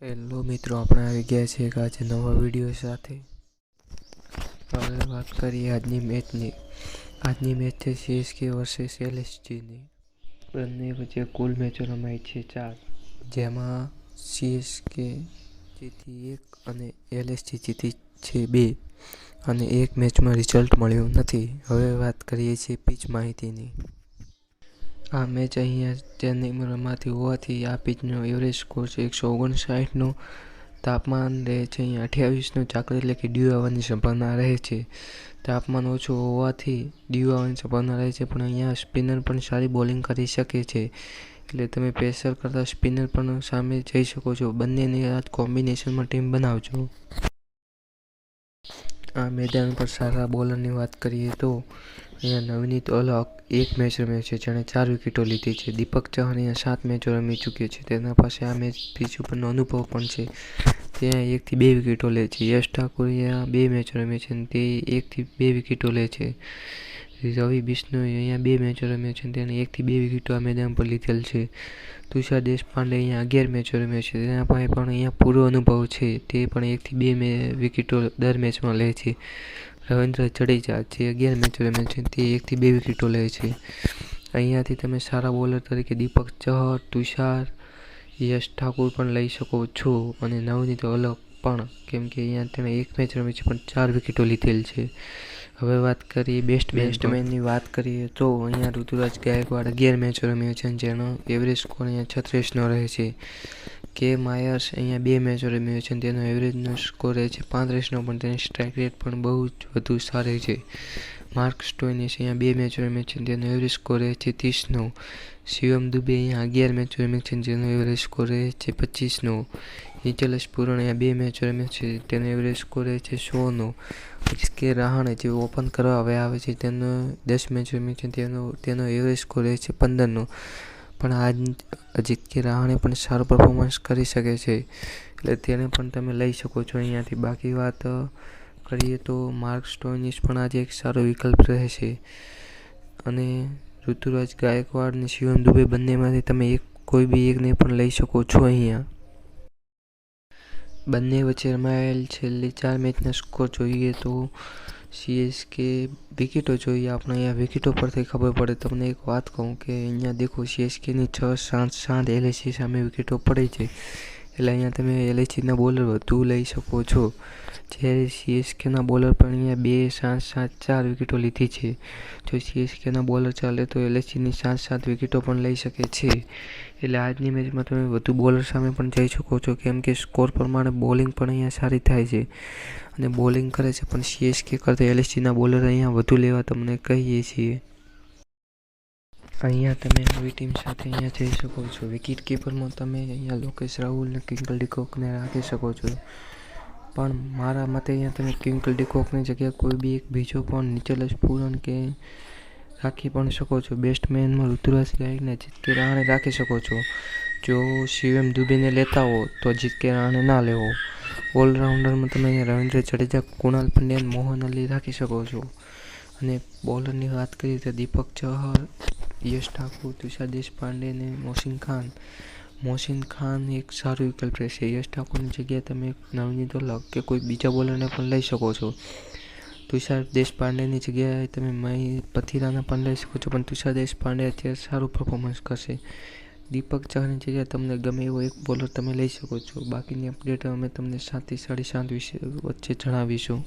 Hello મિત્રો, આપણે આવી ગયા છે એક આજે નવા વિડીયો સાથે. હવે વાત કરીએ આજની મેચની. આજની મેચ છે CSK વર્સેસ LSGની. બંને વચ્ચે કુલ મેચો રમાઈ છે 4, જેમાં CSK જીતી 1 અને LSG જીતી છે 2, અને એક મેચમાં રિઝલ્ટ મળ્યું નથી. હવે વાત કરીએ છીએ પિચ માહિતીની. આ મેચ અહીંયા ચેન્નઈમાં રમાતી હોવાથી આ પિચનો એવરેજ સ્કોર છે 159નો. તાપમાન રહે છે અહીંયા 28નું ચાકર, એટલે કે ડ્યુ આવવાની સંભાવના રહે છે. તાપમાન ઓછું હોવાથી ડ્યુ આવવાની સંભાવના રહે છે, પણ અહીંયા સ્પિનર પણ સારી બોલિંગ કરી શકે છે, એટલે તમે પેસર કરતાં સ્પિનર પણ સામે જઈ શકો છો. બંનેની આ કોમ્બિનેશનમાં ટીમ બનાવજો. આ મેદાન પર સારા બોલરની વાત કરીએ તો અહીંયા નવનીત અલક એક મેચ રમ્યો છે, જેણે 4 વિકેટો લીધી છે. દીપક ચહર અહીંયા 7 મેચો રમી ચૂક્યો છે, તેના પાસે આ મેચ પીચ ઉપરનો અનુભવ પણ છે. તે 1 થી 2 વિકેટો લે છે. યશ ઠાકુર અહીંયા 2 મેચો રમી છે અને તે 1 થી 2 વિકેટો લે છે. રવિ બિશ્નોઈ અહીંયા 2 મેચો રમ્યો છે, તેને 1 થી 2 વિકેટો આ મેદાન પર લીધેલ છે. તુષાર દેશપાંડે અહીંયા 11 મેચો રમ્યો છે, તેના પાસે પણ અહીંયા પૂરો અનુભવ છે. તે પણ 1 થી 2 વિકેટો દર મેચમાં લે છે. રવિન્દ્ર જડેજા જે 11 મેચો રમે છે, તે 1 થી 2 વિકેટો લે છે. અહીંયાથી તમે સારા બોલર તરીકે દીપક ચહર, તુષાર, યશ ઠાકુર પણ લઈ શકો છો, અને નવનીત અલક પણ, કેમ કે અહીંયા તેણે 1 મેચ રમી છે પણ 4 વિકેટો લીધેલ છે. હવે વાત કરીએ બેસ્ટમેનની વાત કરીએ તો અહીંયા ઋતુરાજ ગાયકવાડ 11 મેચો રમ્યો છે, જેનો એવરેજ સ્કોર અહીંયા 36નો રહે છે. કે માયર્સ અહીંયા 2 મેચો રમ્યો છે, તેનો એવરેજનો સ્કોર રહે છે 35નો, પણ તેની સ્ટ્રાઇક રેટ પણ બહુ જ વધુ સારી છે. માર્ક સ્ટોઇનિસ અહીંયા 2 મેચો રમ્યો છે, તેનો એવરેજ સ્કોર રહે છે 30નો. શિવમ દુબે અહીંયા 11 મેચો રમ્યો છે, જેનો એવરેજ સ્કોર રહે છે 25નો. નિચોલસ પૂરણ અહીંયા 2 મેચો રમ્યો છે, તેનો એવરેજ સ્કોર રહે છે 100નો. કે રહાણે જે ઓપન કરવા હવે આવે છે, તેનો 10 મેચ રમી છે, તેનો એવરેજ સ્કોર રહે છે 15નો. પણ આજ અજિંક્ય રહાણે પણ સારું પરફોર્મન્સ કરી શકે છે, એટલે તેને પણ તમે લઈ શકો છો અહીંયાથી. બાકી વાત કરીએ તો માર્ક સ્ટોઇનિસ પણ આજે એક સારો વિકલ્પ રહેશે, અને ઋતુરાજ ગાયકવાડ અને શિવમ દુબે બંનેમાંથી તમે કોઈ બી એકને પણ લઈ શકો છો અહીંયા. બંને વચ્ચે રમાયેલ છેલ્લી 4 મેચના સ્કોર જોઈએ તો CSK વિકેટો જોઈએ આપણે. અહીંયા વિકેટો પરથી ખબર પડે. તમને એક વાત કહું કે અહીંયા દેખો, CSKની 6-7 LSG સામે વિકેટો પડે છે, એટલે અહીંયા તમે LSGના બોલર વધુ લઈ શકો છો. જ્યારે CSKના બોલર પણ અહીંયા 2-7 વિકેટો લીધી છે. જો CSKના બોલર ચાલે તો LSGની 7 વિકેટો પણ લઈ શકે છે. એટલે આજની મેચમાં તમે વધુ બોલર સામે પણ જઈ શકો છો, કેમ કે સ્કોર પ્રમાણે બોલિંગ પણ અહીંયા સારી થાય છે, અને બોલિંગ કરે છે પણ CSK કરતાં LSGના બોલર અહીંયા વધુ લેવા તમને કહીએ છીએ. અહીંયા તમે નવી ટીમ સાથે અહીંયા જઈ શકો છો. વિકેટ કીપરમાં તમે અહીંયા લોકેશ રાહુલ અને કિંગલ ડિકોકને રાખી શકો છો, પણ મારા મતે અહીંયા તમે કિંગલ ડિકોકની જગ્યાએ કોઈ બી એક બીજો પણ નિચોલસ પૂરણ કે રાખી પણ શકો છો. બેસ્ટમેનમાં ઋતુરાજ ગાયકને અજિંક્ય રહાણે રાખી શકો છો. જો શિવમ દુબેને લેતા હો તો અજિંક્ય રહાણે ના લેવો. ઓલરાઉન્ડરમાં તમે અહીંયા રવિન્દ્ર જડેજા, કુણાલ પંડ્યા, મોહન અલી રાખી શકો છો. અને બોલરની વાત કરીએ તો દીપક ચહર, યશ ઠાકુર, તુષાર દેશપાંડે અને મોહસિન ખાન એક સારો વિકલ્પ રહેશે. યશ ઠાકુરની જગ્યાએ તમે નવનીત અલક કે કોઈ બીજા બોલરને પણ લઈ શકો છો. તુષાર દેશપાંડેની જગ્યાએ તમે મહી પથિરાને પણ લઈ શકો છો, પણ તુષાર દેશપાંડે અત્યારે સારું પરફોર્મન્સ કરશે. દીપક ચહરની જગ્યાએ તમને ગમે એવો એક બોલર તમે લઈ શકો છો. બાકીની અપડેટ અમે તમને 7 થી 7:30 વચ્ચે જણાવીશું.